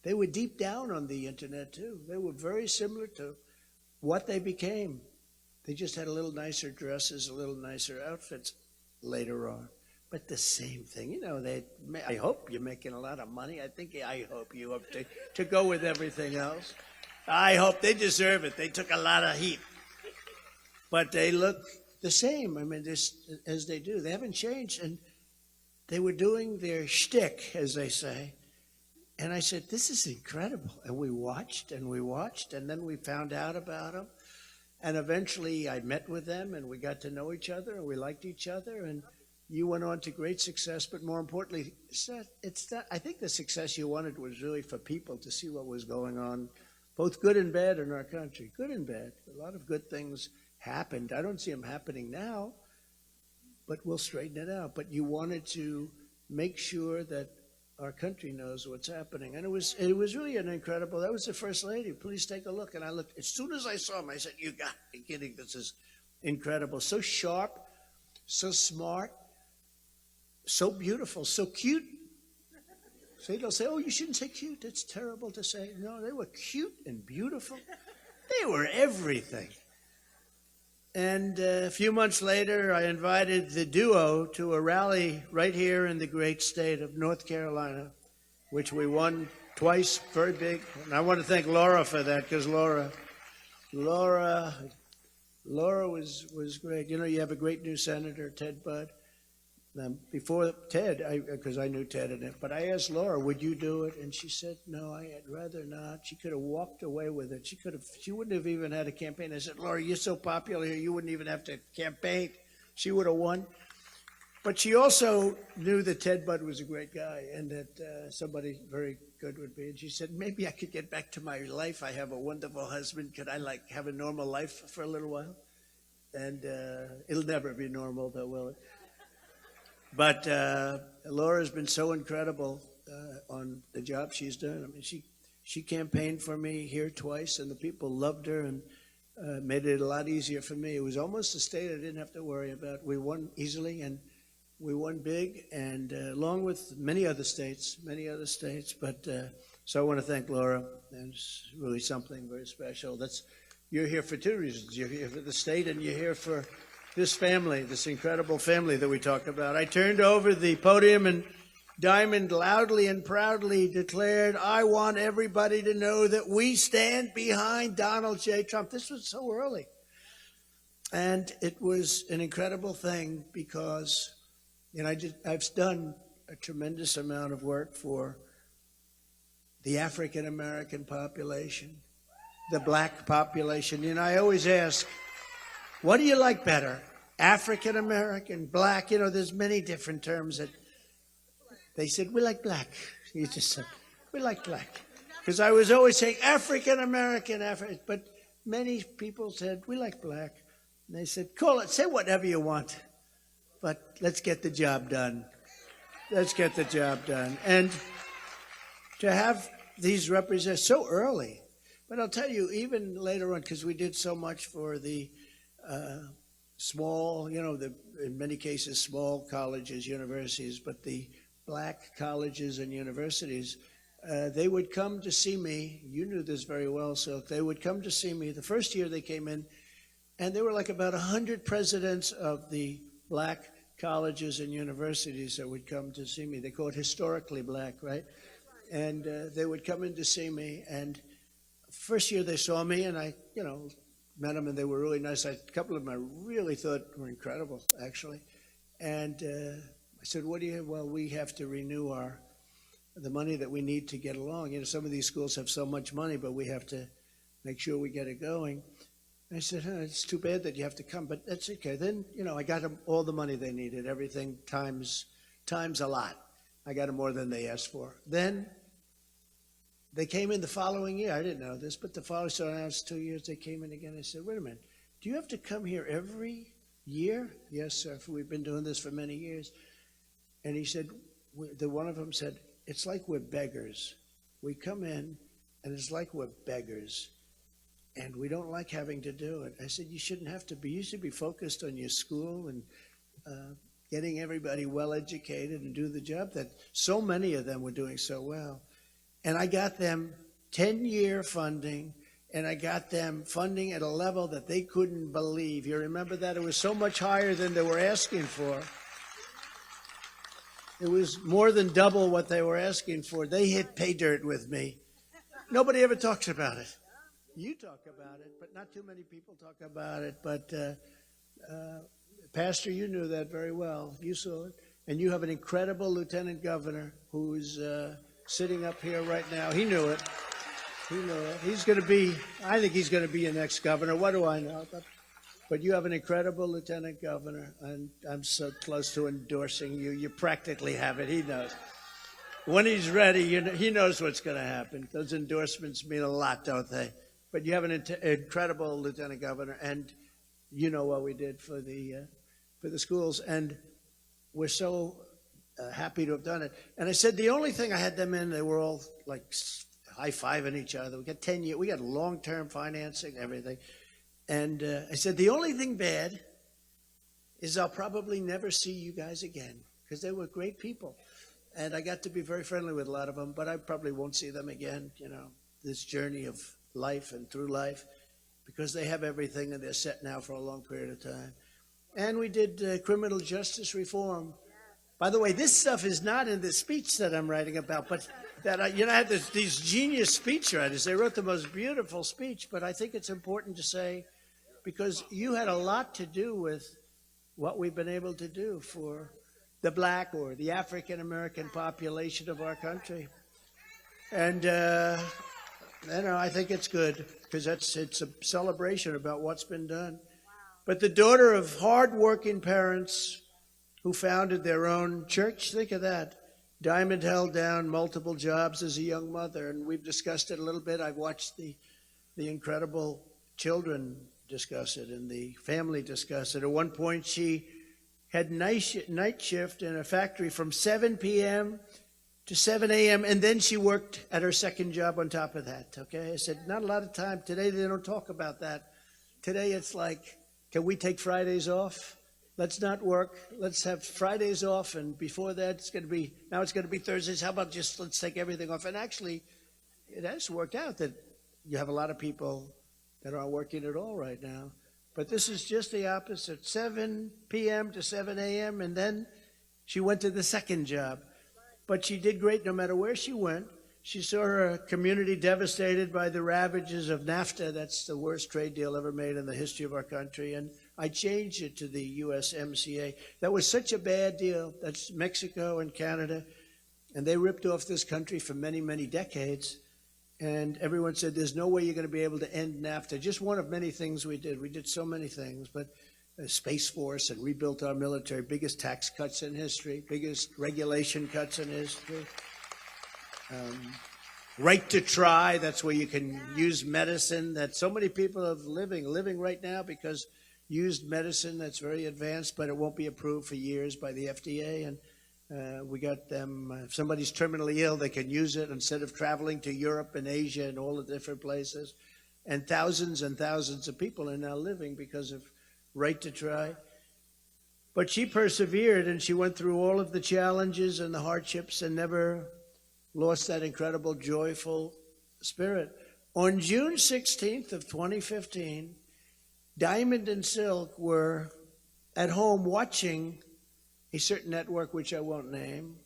They were deep down on the internet too. They were very similar to what they became. They just had a little nicer dresses, a little nicer outfits later on. But the same thing, I hope you're making a lot of money. I hope you hope to go with everything else. I hope they deserve it. They took a lot of heat. But they look the same, as they do. They haven't changed. And they were doing their shtick, as they say. And I said, this is incredible. And we watched, and then we found out about them. And eventually I met with them, and we got to know each other, and we liked each other. And you went on to great success, but more importantly, I think the success you wanted was really for people to see what was going on, both good and bad in our country. Good and bad. A lot of good things happened. I don't see them happening now, but we'll straighten it out. But you wanted to make sure that our country knows what's happening. And it was really an incredible, that was the First Lady. Please take a look. And I looked, as soon as I saw him, I said, you got to be kidding. This is incredible. So sharp, so smart, so beautiful, so cute. So they'll say, oh, you shouldn't say cute. It's terrible to say. No, they were cute and beautiful. They were everything. And a few months later, I invited the duo to a rally right here in the great state of North Carolina, which we won twice, very big. And I want to thank Laura for that, because Laura was great. You have a great new senator, Ted Budd. Before Ted, because I knew Ted in it, but I asked Laura, would you do it? And she said, no, I'd rather not. She could have walked away with it. She wouldn't have even had a campaign. I said, Laura, you're so popular here, you wouldn't even have to campaign. She would have won. But she also knew that Ted Budd was a great guy and that somebody very good would be. And she said, maybe I could get back to my life. I have a wonderful husband. Could I have a normal life for a little while? And it'll never be normal, though, will it? But Laura's been so incredible on the job she's done. She campaigned for me here twice, and the people loved her and made it a lot easier for me. It was almost a state I didn't have to worry about. We won easily, and we won big, and along with many other states. But so I want to thank Laura, and it's really something very special. You're here for two reasons. You're here for the state, and you're here for this family, this incredible family that we talk about. I turned over the podium and Diamond loudly and proudly declared, I want everybody to know that we stand behind Donald J. Trump. This was so early. And it was an incredible thing because I've done a tremendous amount of work for the African American population, the black population. I always ask, what do you like better? African American, black? There's many different terms that they said, we like black. You just said, we like black. Because I was always saying African American, but many people said, we like black. And they said, call it, say whatever you want, but let's get the job done. Let's get the job done. And to have these represent so early, but I'll tell you, even later on, because we did so much for the small, in many cases, small colleges, universities, but the black colleges and universities, they would come to see me. You knew this very well, so they would come to see me. The first year they came in, and there were like about 100 presidents of the black colleges and universities that would come to see me. They call it historically black, right? And they would come in to see me, and first year they saw me, and I, met them, and they were really nice. A couple of them I really thought were incredible, actually. And I said, what do you have? Well, we have to renew the money that we need to get along. Some of these schools have so much money, but we have to make sure we get it going. And I said, it's too bad that you have to come, but that's okay. Then, I got them all the money they needed, everything times a lot. I got them more than they asked for. Then they came in the following year. I didn't know this, but the following, so now it's 2 years, they came in again. I said, wait a minute, do you have to come here every year? Yes, sir, we've been doing this for many years. And he said, one of them said, it's like we're beggars. We come in, and it's like we're beggars, and we don't like having to do it. I said, you shouldn't have to be. You should be focused on your school and getting everybody well educated and do the job that so many of them were doing so well. And I got them 10-year funding, and I got them funding at a level that they couldn't believe. You remember that? It was so much higher than they were asking for. It was more than double what they were asking for. They hit pay dirt with me. Nobody ever talks about it. You talk about it, but not too many people talk about it. But, Pastor, you knew that very well. You saw it. And you have an incredible lieutenant governor who's sitting up here right now. He knew it. He knew it. He's going to be, I think he's going to be your next governor. What do I know? But you have an incredible lieutenant governor, and I'm so close to endorsing you. You practically have it. He knows. When he's ready, he knows what's going to happen. Those endorsements mean a lot, don't they? But you have an incredible lieutenant governor, and you know what we did for the schools, and we're so happy to have done it. And I said the only thing I had them in, they were all like high-fiving each other. We got 10 years. We got long-term financing, everything. And I said, the only thing bad is I'll probably never see you guys again, because they were great people. And I got to be very friendly with a lot of them, but I probably won't see them again, this journey of life and through life, because they have everything and they're set now for a long period of time. And we did criminal justice reform. By the way, this stuff is not in the speech that I'm writing about, but that I had these genius speechwriters. They wrote the most beautiful speech, but I think it's important to say, because you had a lot to do with what we've been able to do for the black or the African-American population of our country. And, I think it's good, because it's a celebration about what's been done. But the daughter of hard-working parents who founded their own church, think of that. Diamond held down multiple jobs as a young mother, and we've discussed it a little bit. I've watched the incredible children discuss it and the family discuss it. At one point, she had night shift in a factory from 7 p.m. to 7 a.m., and then she worked at her second job on top of that, okay? I said, not a lot of time. Today, they don't talk about that. Today, it's like, can we take Fridays off? Let's not work. Let's have Fridays off, and before that, it's going to be Thursdays. How about just let's take everything off? And actually, it has worked out that you have a lot of people that aren't working at all right now. But this is just the opposite, 7 p.m. to 7 a.m., and then she went to the second job. But she did great no matter where she went. She saw her community devastated by the ravages of NAFTA. That's the worst trade deal ever made in the history of our country. And I changed it to the USMCA. That was such a bad deal. That's Mexico and Canada. And they ripped off this country for many, many decades. And everyone said, there's no way you're going to be able to end NAFTA. Just one of many things we did. We did so many things. But Space Force and rebuilt our military, biggest tax cuts in history, biggest regulation cuts in history. Right to try, that's where you can use medicine that so many people are living right now, because used medicine that's very advanced, but it won't be approved for years by the FDA. And we got them, if somebody's terminally ill, they can use it instead of traveling to Europe and Asia and all the different places. And thousands of people are now living because of right to try. But she persevered, and she went through all of the challenges and the hardships and never lost that incredible, joyful spirit. On June 16th of 2015, Diamond and Silk were at home watching a certain network, which I won't name.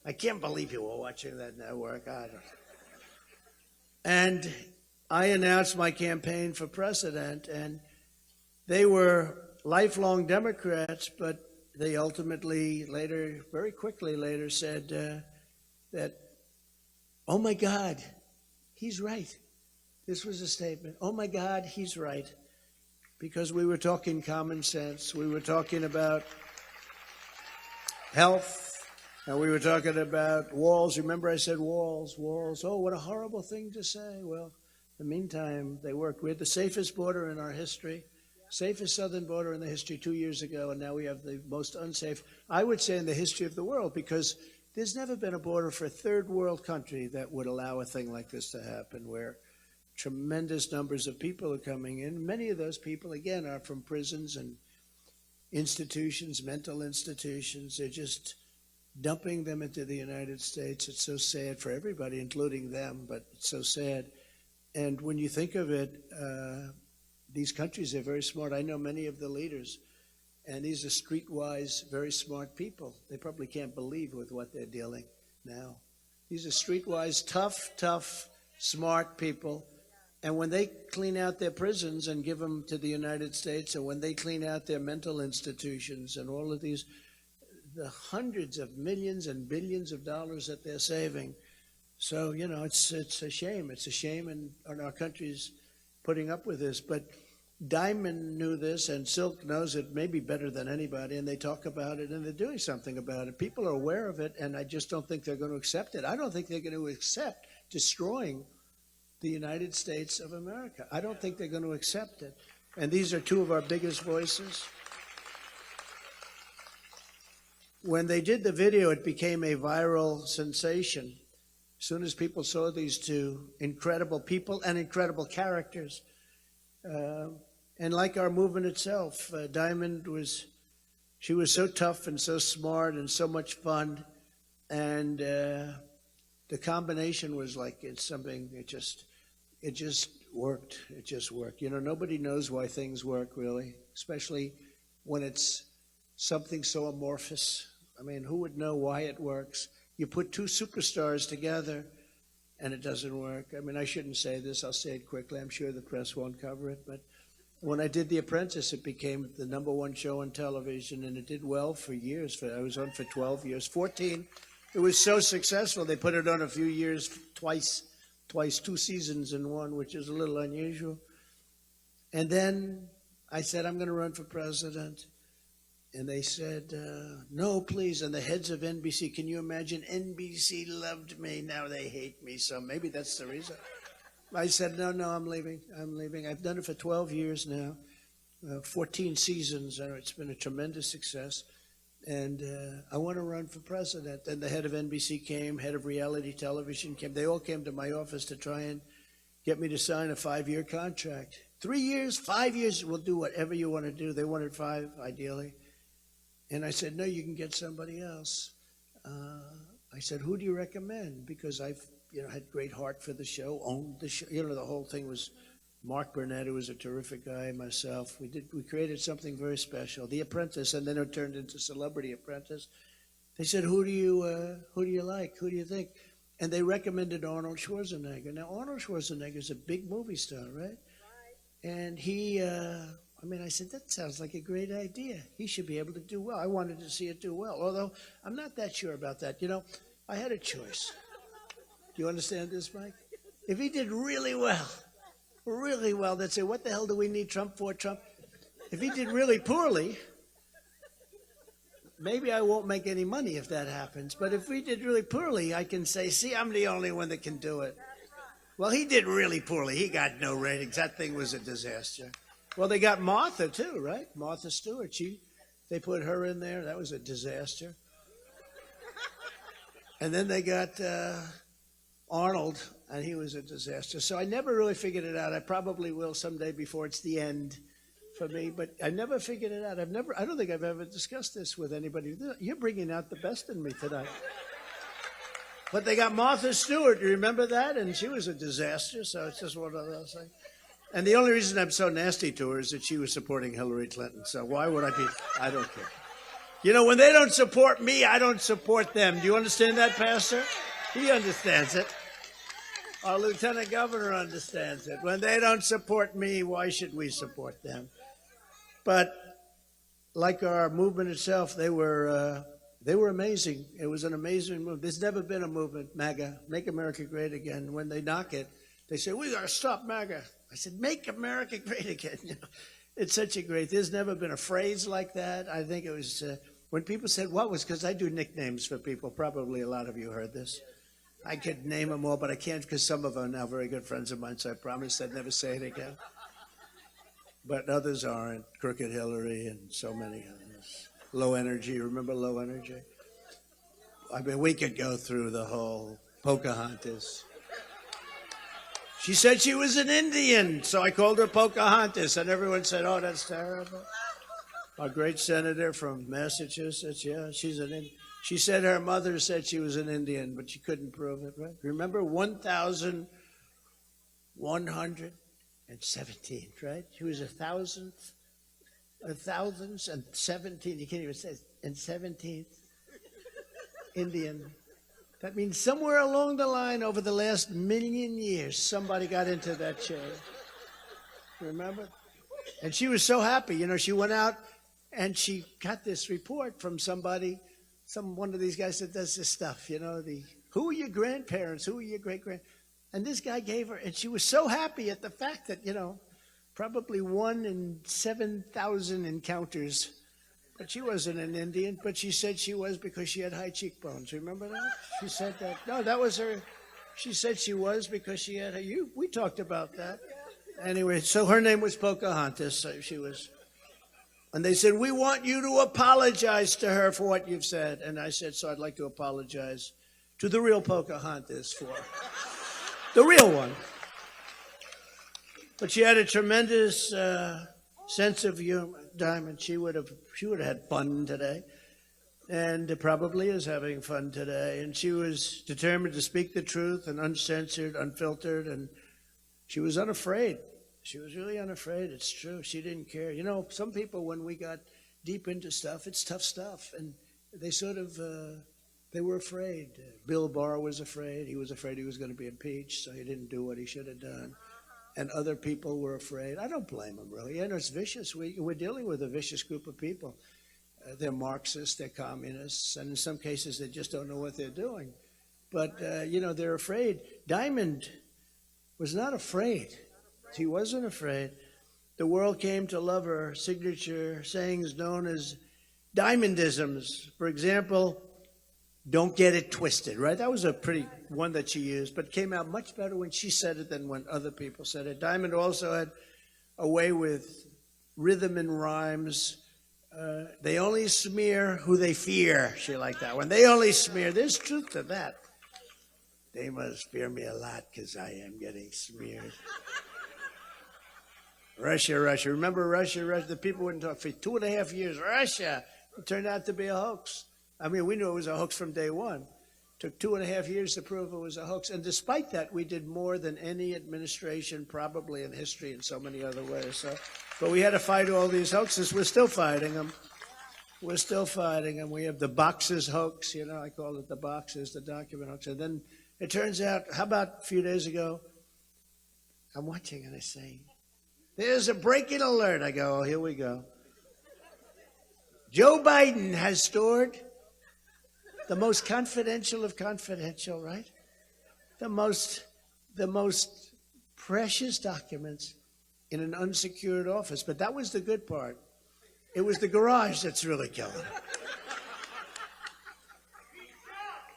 I can't believe you were watching that network. And I announced my campaign for president, and they were lifelong Democrats, but they ultimately very quickly later said that, oh my God, he's right. This was a statement. Oh my God, he's right. Because we were talking common sense. We were talking about health, and we were talking about walls. Remember I said walls. Oh, what a horrible thing to say. Well, in the meantime, they worked. We had the safest border in our history, safest southern border in the history 2 years ago, and now we have the most unsafe, I would say, in the history of the world, because there's never been a border for a third world country that would allow a thing like this to happen, where tremendous numbers of people are coming in. Many of those people, again, are from prisons and institutions, mental institutions. They're just dumping them into the United States. It's so sad for everybody, including them, but it's so sad. And when you think of it, these countries are very smart. I know many of the leaders, and these are streetwise, very smart people. They probably can't believe with what they're dealing now. These are streetwise, tough, smart people. And when they clean out their prisons and give them to the United States, and when they clean out their mental institutions and all of these, the hundreds of millions and billions of dollars that they're saving. So, you know, it's a shame. It's a shame, and our country's putting up with this. But Diamond knew this, and Silk knows it maybe better than anybody, and they talk about it, and they're doing something about it. People are aware of it, and I just don't think they're going to accept it. I don't think they're going to accept destroying the United States of America. I don't think they're going to accept it. And these are two of our biggest voices. When they did the video, it became a viral sensation. As soon as people saw these two incredible people and incredible characters, and like our movement itself, Diamond she was so tough and so smart and so much fun, and the combination was like it just worked. It just worked. You know, nobody knows why things work really, especially when it's something so amorphous. I mean, who would know why it works? You put two superstars together and it doesn't work. I mean, I shouldn't say this. I'll say it quickly. I'm sure the press won't cover it. But when I did The Apprentice, it became the #1 show on television, and it did well for years. I was on for 12 years, 14. It was so successful, they put it on a few years, twice, 2 seasons in one, which is a little unusual. And then I said, I'm going to run for president. And they said, no, please. And the heads of NBC, can you imagine? NBC loved me. Now they hate me. So maybe that's the reason. I said, no, I'm leaving. I've done it for 12 years now, 14 seasons. And it's been a tremendous success. And I want to run for president. And the head of NBC came, head of reality television came. They all came to my office to try and get me to sign a 5-year contract. 3 years, 5 years, we'll do whatever you want to do. They wanted 5, ideally. And I said, no, you can get somebody else. I said, who do you recommend? Because I've had great heart for the show, owned the show. The whole thing was Mark Burnett, who was a terrific guy, myself. We created something very special, The Apprentice, and then it turned into Celebrity Apprentice. They said, who do you like? Who do you think? And they recommended Arnold Schwarzenegger. Now, Arnold Schwarzenegger is a big movie star, right? And he, I said, that sounds like a great idea. He should be able to do well. I wanted to see it do well, although I'm not that sure about that. I had a choice. Do you understand this, Mike? If he did really well, they'd say, what the hell do we need Trump for, Trump? If he did really poorly, maybe I won't make any money if that happens. But if we did really poorly, I can say, see, I'm the only one that can do it. Well, he did really poorly. He got no ratings. That thing was a disaster. Well, they got Martha, too, right? Martha Stewart. They put her in there. That was a disaster. And then they got Arnold, and he was a disaster. So I never really figured it out. I probably will someday before it's the end for me, but I never figured it out. I don't think I've ever discussed this with anybody. You're bringing out the best in me tonight. But they got Martha Stewart. You remember that? And she was a disaster, so it's just one of those things. And the only reason I'm so nasty to her is that she was supporting Hillary Clinton. So why would I be? I don't care. When they don't support me, I don't support them. Do you understand that, Pastor? He understands it. Our lieutenant governor understands it. When they don't support me, why should we support them? But like our movement itself, they were amazing. It was an amazing movement. There's never been a movement, MAGA, Make America Great Again. When they knock it, they say, we got to stop MAGA. I said, make America great again. It's such a great, there's never been a phrase like that. I think it was, when people said, what was, because I do nicknames for people. Probably a lot of you heard this. I could name them all, but I can't because some of them are now very good friends of mine, so I promised I'd never say it again. But others aren't. Crooked Hillary and so many others. Low energy, remember low energy? I mean, we could go through the whole Pocahontas. She said she was an Indian, so I called her Pocahontas, and everyone said, oh, that's terrible. Our great senator from Massachusetts, yeah, she's an Indian. She said her mother said she was an Indian, but she couldn't prove it, right? Remember 1,117, right? She was 1,017, you can't even say it, and 17th Indian. That means somewhere along the line over the last million years, somebody got into that chair. Remember? And she was so happy. You know, she went out and she got this report from somebody, one of these guys that does this stuff, you know, who are your grandparents? Who are your great-grandparents? And this guy gave her, and she was so happy at the fact that, you know, probably 1 in 7,000 encounters. But she wasn't an Indian, but she said she was because she had high cheekbones. Remember that? She said that. No, that was her. She said she was because she had we talked about that. Anyway, so her name was Pocahontas. So she was. And they said, we want you to apologize to her for what you've said. And I said, so I'd like to apologize to the real Pocahontas for the real one. But she had a tremendous sense of humor, Diamond. She would have had fun today, and probably is having fun today. And she was determined to speak the truth and uncensored, unfiltered, and she was unafraid. She was really unafraid. It's true. She didn't care. You know, some people, when we got deep into stuff, it's tough stuff, and they sort of they were afraid. Bill Barr was afraid. He was afraid he was going to be impeached, so he didn't do what he should have done. And other people were afraid. I don't blame them, really. You know, it's vicious. We're dealing with a vicious group of people. They're Marxists, they're communists, and in some cases they just don't know what they're doing. But, you know, they're afraid. Diamond was not afraid. He wasn't afraid. The world came to love her signature sayings known as Diamondisms. For example, don't get it twisted, right? That was a pretty one that she used, but it came out much better when she said it than when other people said it. Diamond also had a way with rhythm and rhymes. They only smear who they fear. She liked that one. They only smear. There's truth to that. They must fear me a lot because I am getting smeared. Russia. Remember Russia? The people wouldn't talk for 2.5 years. Russia. It turned out to be a hoax. I mean, we knew it was a hoax from day one. Took 2.5 years to prove it was a hoax. And despite that, we did more than any administration probably in history in so many other ways. So, but we had to fight all these hoaxes. We're still fighting them. We have the boxes hoax, you know, I call it the boxes, the document hoax. And then it turns out, how about a few days ago, I'm watching and I say, there's a breaking alert. I go, oh, here we go. Joe Biden has stored the most confidential of confidential, right? The most precious documents in an unsecured office. But that was the good part. It was the garage that's really killing it.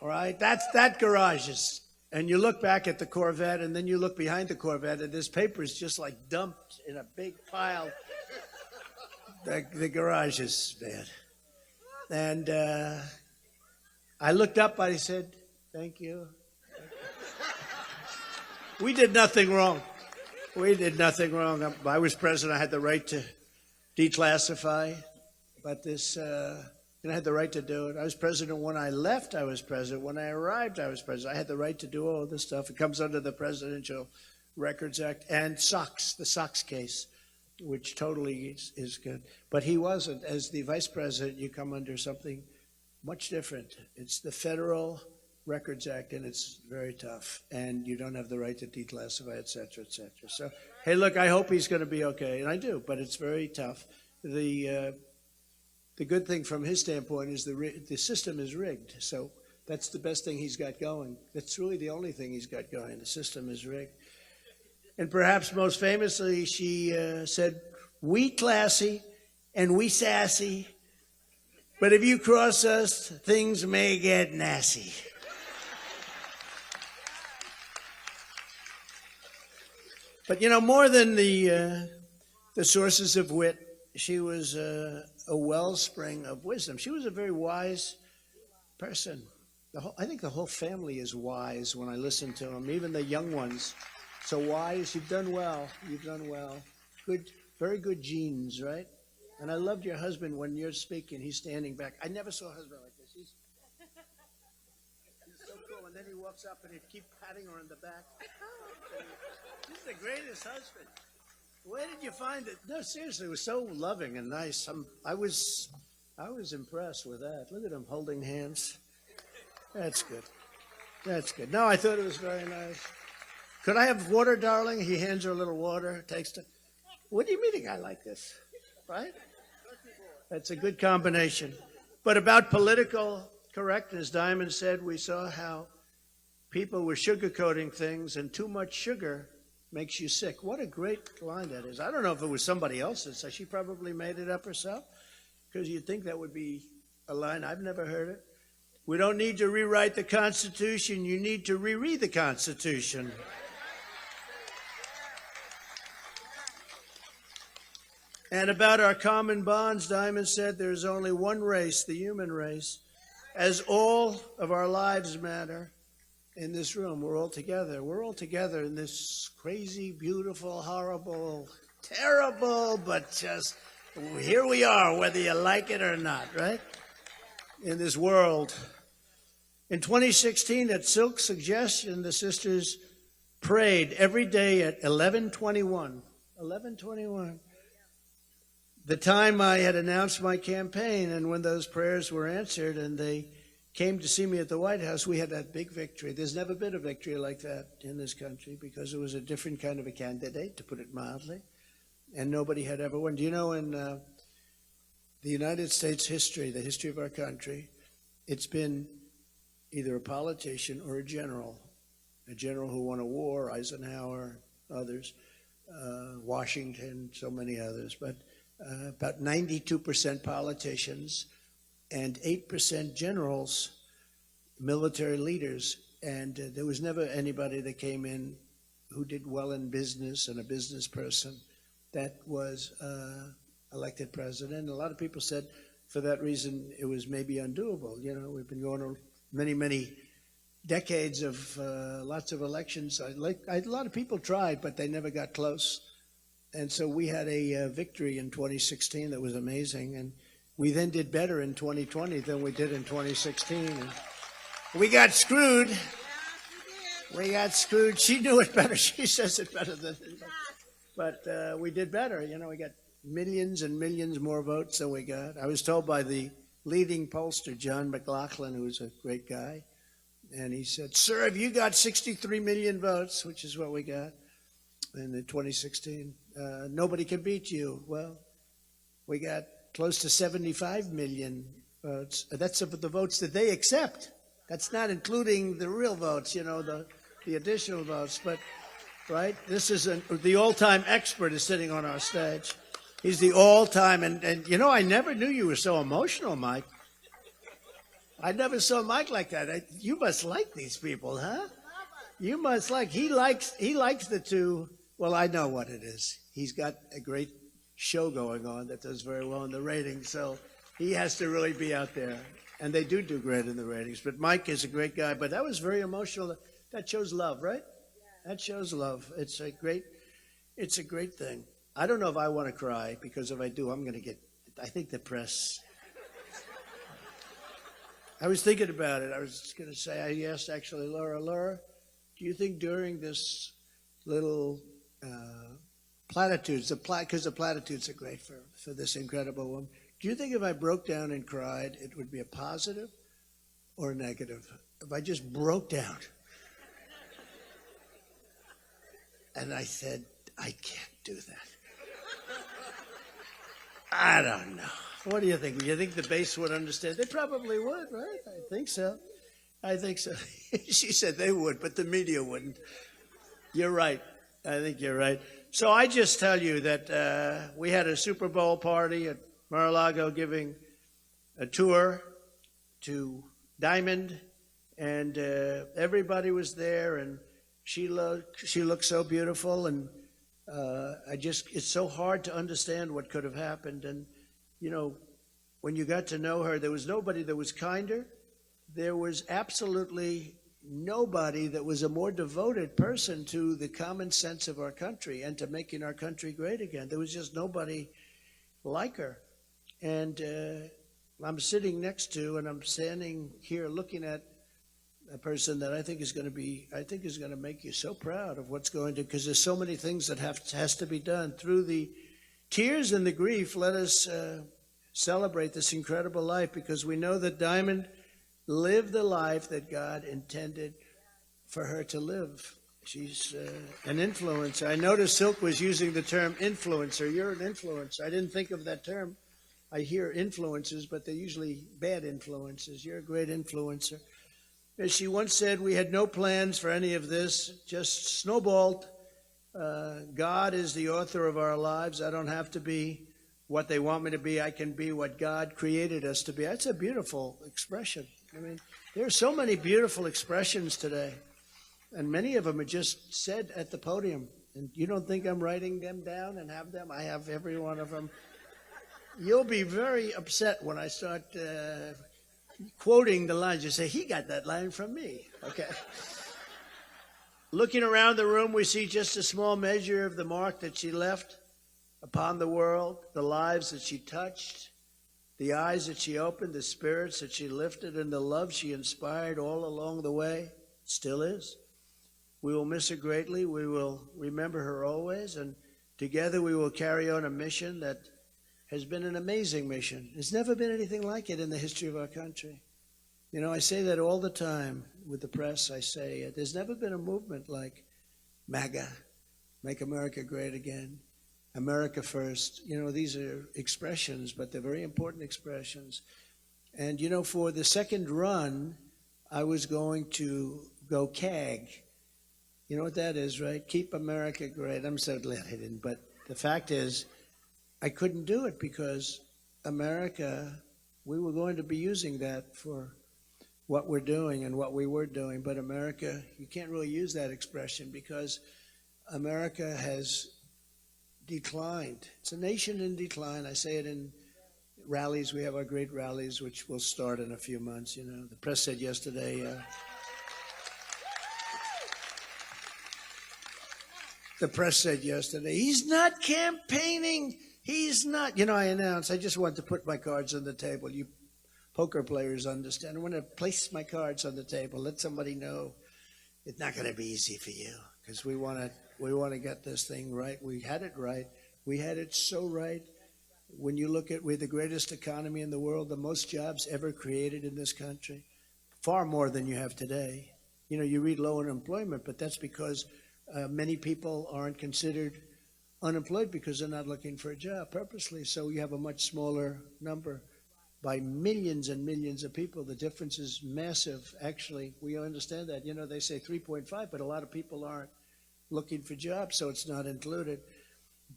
All right? That garage is, and you look back at the Corvette, and then you look behind the Corvette, and this paper is just like dumped in a big pile. The garage is bad. And I looked up, I said, thank you. We did nothing wrong. I was president. I had the right to declassify, but I had the right to do it. I was president when I left. I was president when I arrived. I was president. I had the right to do all this stuff. It comes under the Presidential Records Act and SOX, the SOX case, which totally is good. But he wasn't. As the vice president, you come under something much different. It's the Federal Records Act, and it's very tough. And you don't have the right to declassify, et cetera, et cetera. So, hey, look, I hope he's going to be okay, and I do, but it's very tough. The good thing from his standpoint is the system is rigged. So that's the best thing he's got going. That's really the only thing he's got going. The system is rigged. And perhaps most famously, she said, we classy and we sassy, but if you cross us, things may get nasty. But, you know, more than the sources of wit, she was a wellspring of wisdom. She was a very wise person. I think the whole family is wise when I listen to them, even the young ones. So wise, you've done well. Good, very good genes, right? And I loved your husband when you're speaking. He's standing back. I never saw a husband like this. then he walks up and he'd keep patting her on the back. He's the greatest husband. Where did you find it? No, seriously, it was so loving and nice. I was impressed with that. Look at them holding hands. That's good. That's good. No, I thought it was very nice. Could I have water, darling? He hands her a little water. Takes it. What do you mean a guy like this? Right? That's a good combination. But about political correctness, Diamond said we saw how people were sugarcoating things, and too much sugar makes you sick. What a great line that is. I don't know if it was somebody else's. So she probably made it up herself, because you'd think that would be a line. I've never heard it. We don't need to rewrite the Constitution. You need to reread the Constitution. And about our common bonds, Diamond said there's only one race, the human race, as all of our lives matter. In this room, we're all together. We're all together in this crazy, beautiful, horrible, terrible, but just here we are, whether you like it or not, right? In this world. In 2016, at Silk's suggestion, the sisters prayed every day at 11:21. 11:21. The time I had announced my campaign, and when those prayers were answered and they came to see me at the White House, we had that big victory. There's never been a victory like that in this country, because it was a different kind of a candidate, to put it mildly, and nobody had ever won. Do you know, in the United States history, the history of our country, it's been either a politician or a general who won a war, Eisenhower, others, Washington, so many others, but about 92% politicians and 8% generals, military leaders. And there was never anybody that came in who did well in business and a business person that was elected president. A lot of people said for that reason it was maybe undoable. You know, we've been going on many decades of lots of elections. A lot of people tried, but they never got close. And so we had a victory in 2016 that was amazing. And we then did better in 2020 than we did in 2016. And we got screwed. We got screwed. She knew it better. She says it better than me. But we did better. You know, we got millions and millions more votes than we got. I was told by the leading pollster, John McLaughlin, who was a great guy, and he said, "Sir, have you got 63 million votes," which is what we got in the 2016. Nobody can beat you. Well, we got close to 75 million votes. That's of the votes that they accept. That's not including the real votes, you know, the additional votes. But, right, this is the all-time expert is sitting on our stage. He's the all-time, and you know, I never knew you were so emotional, Mike. I never saw Mike like that. You must like these people, huh? You must like. He likes the two. Well, I know what it is. He's got a great show going on that does very well in the ratings, so he has to really be out there. And they do great in the ratings. But Mike is a great guy. But that was very emotional. That shows love, right? Yeah. That shows love. It's a great thing. I don't know if I want to cry, because if I do, I'm going to get, I think, the press. I was thinking about it. I was going to say, I asked actually Laura, do you think during this little platitudes, because the platitudes are great for this incredible woman, do you think if I broke down and cried, it would be a positive or a negative? If I just broke down. And I said, I can't do that. I don't know. What do you think? Do you think the base would understand? They probably would, right? I think so. She said they would, but the media wouldn't. You're right. I think you're right. So I just tell you that we had a Super Bowl party at Mar-a-Lago giving a tour to Diamond, and everybody was there, and she looked so beautiful, and it's so hard to understand what could have happened. And you know, when you got to know her, there was nobody that was kinder. There was absolutely nobody that was a more devoted person to the common sense of our country and to making our country great again. There was just nobody like her. And I'm sitting next to, and I'm standing here looking at a person that I think is going to make you so proud of what's going to, because there's so many things that has to be done. Through the tears and the grief, let us celebrate this incredible life, because we know that Diamond lived the life that God intended for her to live. She's an influencer. I noticed Silk was using the term influencer. You're an influencer. I didn't think of that term. I hear influencers, but they're usually bad influences. You're a great influencer. As she once said, we had no plans for any of this, just snowballed. God is the author of our lives. I don't have to be what they want me to be. I can be what God created us to be. That's a beautiful expression. I mean, there are so many beautiful expressions today, and many of them are just said at the podium. And you don't think I'm writing them down and have them? I have every one of them. You'll be very upset when I start quoting the lines. You say, he got that line from me. Okay. Looking around the room, we see just a small measure of the mark that she left upon the world, the lives that she touched, the eyes that she opened, the spirits that she lifted, and the love she inspired all along the way. Still is. We will miss her greatly. We will remember her always, and together we will carry on a mission that has been an amazing mission. There's never been anything like it in the history of our country. You know, I say that all the time with the press. I say there's never been a movement like MAGA, Make America Great Again, America First. You know, these are expressions, but they're very important expressions. And, you know, for the second run, I was going to go CAG. You know what that is, right? Keep America Great. I'm so glad I didn't. But the fact is, I couldn't do it because America, we were going to be using that for what we're doing and what we were doing. But America, you can't really use that expression because America has declined. It's a nation in decline. I say it in rallies. We have our great rallies, which will start in a few months. You know, the press said yesterday, he's not campaigning. He's not. You know, I announced, I just want to put my cards on the table. You poker players understand. I want to place my cards on the table. Let somebody know it's not going to be easy for you because we want to get this thing right. We had it right. We had it so right. When you look at, we're the greatest economy in the world, the most jobs ever created in this country, far more than you have today. You know, you read low unemployment, but that's because many people aren't considered unemployed because they're not looking for a job purposely. So you have a much smaller number by millions and millions of people. The difference is massive. Actually, we understand that. You know, they say 3.5, but a lot of people aren't looking for jobs, so it's not included.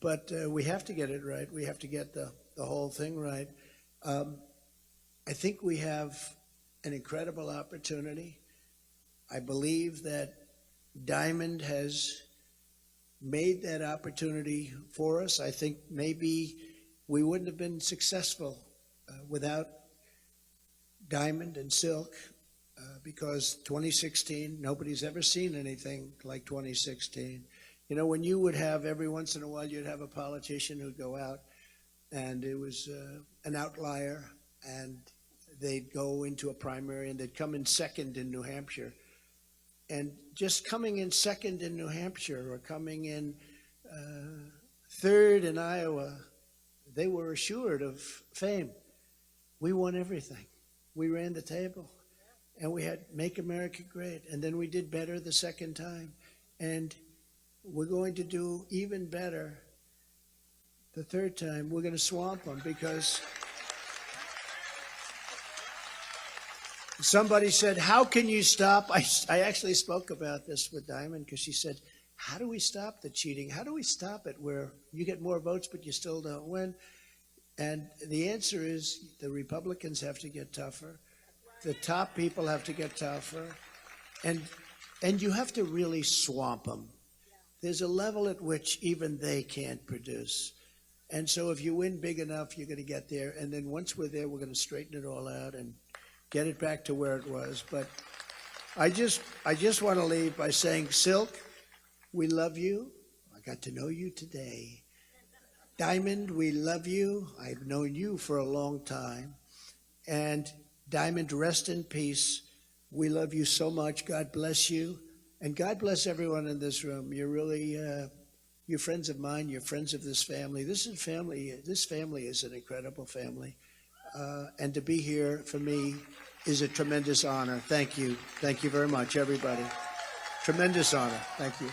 But we have to get it right. We have to get the whole thing right. I think we have an incredible opportunity. I believe that Diamond has made that opportunity for us. I think maybe we wouldn't have been successful without Diamond and Silk because 2016, nobody's ever seen anything like 2016. You know, when you would have, every once in a while, you'd have a politician who'd go out and it was an outlier and they'd go into a primary and they'd come in second in New Hampshire. And just coming in second in New Hampshire or coming in third in Iowa, they were assured of fame. We won everything. We ran the table. And we had Make America Great. And then we did better the second time. And we're going to do even better the third time. We're going to swamp them because somebody said, how can you stop? I actually spoke about this with Diamond because she said, how do we stop the cheating? How do we stop it where you get more votes but you still don't win? And the answer is the Republicans have to get tougher. The top people have to get tougher. And you have to really swamp them. There's a level at which even they can't produce. And so if you win big enough, you're going to get there. And then once we're there, we're going to straighten it all out and get it back to where it was. But I just want to leave by saying, Silk, we love you. I got to know you today. Diamond, we love you. I've known you for a long time. And Diamond, rest in peace. We love you so much. God bless you. And God bless everyone in this room. You're really, you're friends of mine. You're friends of this family. This family is an incredible family. And to be here for me is a tremendous honor. Thank you. Thank you very much, everybody. Tremendous honor. Thank you.